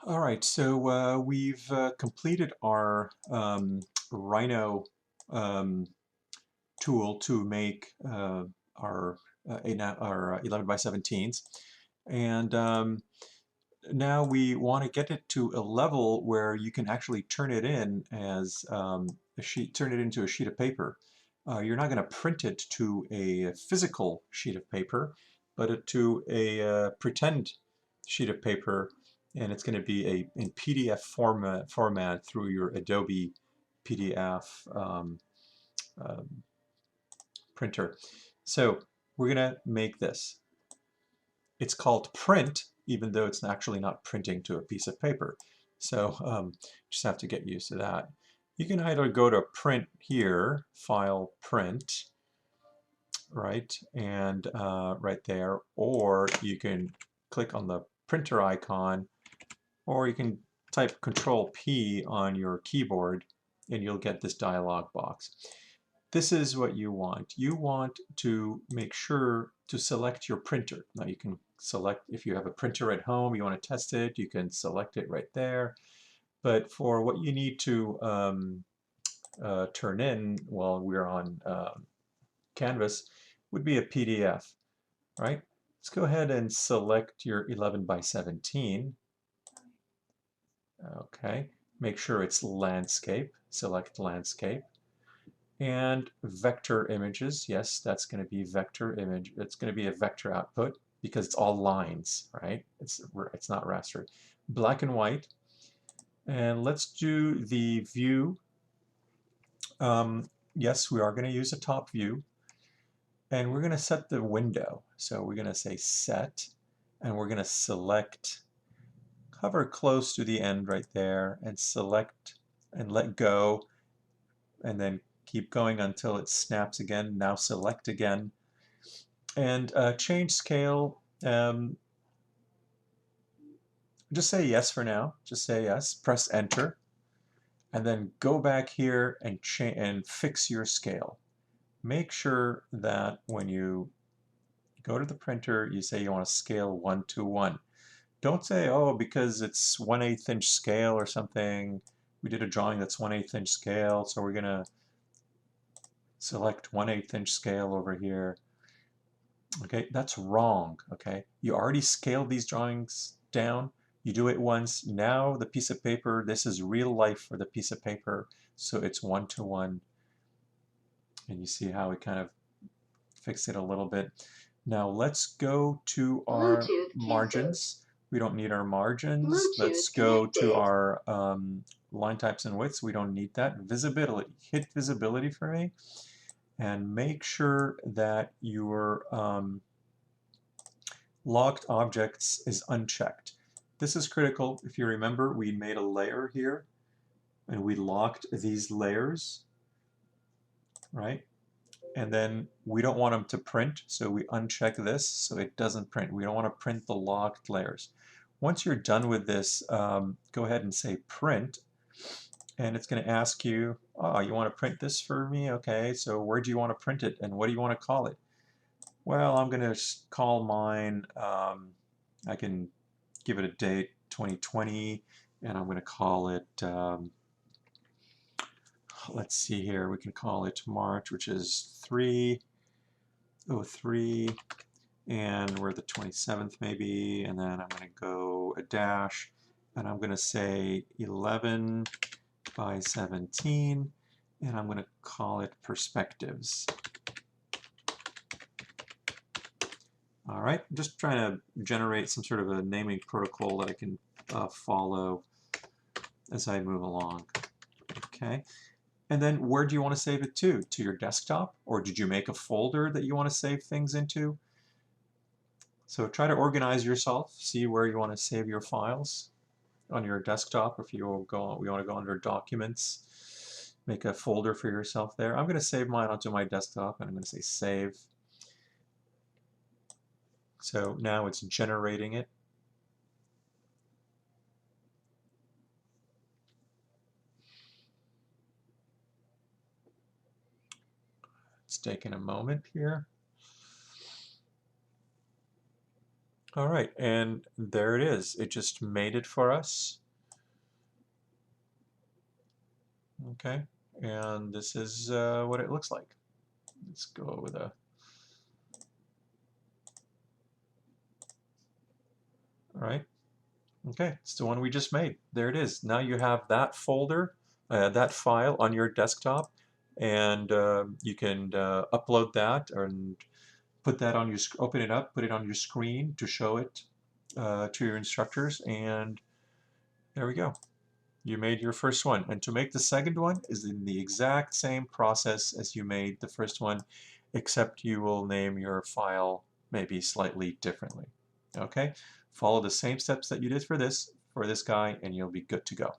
All right, so we've completed our Rhino um, tool to make our, our 11 by 17s. And now we want to get it to a level where you can actually turn it in as a sheet, turn it into a sheet of paper. You're not going to print it to a physical sheet of paper, but to a pretend sheet of paper, and it's going to be in PDF format through your Adobe PDF um, printer. So we're going to make this. It's called print, even though it's actually not printing to a piece of paper. So just have to get used to that. You can either go to print here, file print, right, and right there, or you can click on the printer icon, or you can type Control P on your keyboard and you'll get this dialog box. This is what you want. You want to make sure to select your printer. Now you can select, if you have a printer at home, you want to test it, you can select it right there. But for what you need to turn in while we're on Canvas would be a PDF, right? Let's go ahead and select your 11 by 17. Okay, make sure it's landscape, select landscape. And vector images, yes, that's going to be vector image. It's going to be a vector output because it's all lines, right? It's not raster. Black and white. And let's do the view. Yes, we are going to use a top view. And we're going to set the window. So we're going to say set, and we're going to select, hover close to the end right there, and select and let go, and then keep going until it snaps again. Now select again. And change scale, just say yes for now. Just say yes. Press enter. And then go back here and fix your scale. Make sure that when you go to the printer, you say you want to scale 1:1. Don't say, oh, because it's 1/8 inch scale or something. We did a drawing that's 1/8 inch scale, so we're going to select 1/8 inch scale over here. Okay, that's wrong. Okay, you already scaled these drawings down. You do it once. Now the piece of paper, this is real life for the piece of paper, so it's 1:1. And you see how we kind of fixed it a little bit. Now let's go to our Bluetooth connected. margins. We don't need our margins. Let's Bluetooth go to connected. our line types and widths. We don't need that. Visibility. Hit visibility for me and make sure that your locked objects is unchecked. This is critical. If you remember, we made a layer here and we locked these layers, right? And then we don't want them to print, so we uncheck this so it doesn't print. We don't want to print the locked layers. Once you're done with this, go ahead and say print, and it's going to ask you, oh, you want to print this for me? Okay, so where do you want to print it, and what do you want to call it? Well, I'm going to call mine, I can give it a date, 2020, and I'm going to call it, let's see here, we can call it March, which is 3/03, and we're the 27th maybe, and then I'm going to go a dash, and I'm going to say 11 by 17, and I'm going to call it perspectives. All right, I'm just trying to generate some sort of a naming protocol that I can follow as I move along. Okay, and then where do you want to save it to? To your desktop? Or did you make a folder that you want to save things into? So try to organize yourself, see where you want to save your files on your desktop. If you want to go under Documents, make a folder for yourself there. I'm going to save mine onto my desktop, and I'm going to say Save. So now it's generating it. It's taking a moment here. All right, and there it is. It just made it for us. Okay, and this is what it looks like. Let's go with a. All right. Okay, it's the one we just made. There it is. Now you have that folder, that file on your desktop, and you can upload that and put that on your, open it up, put it on your screen to show it to your instructors, and there we go. You made your first one. And to make the second one is in the exact same process as you made the first one, except you will name your file maybe slightly differently. Okay? Follow the same steps that you did for this guy, and you'll be good to go.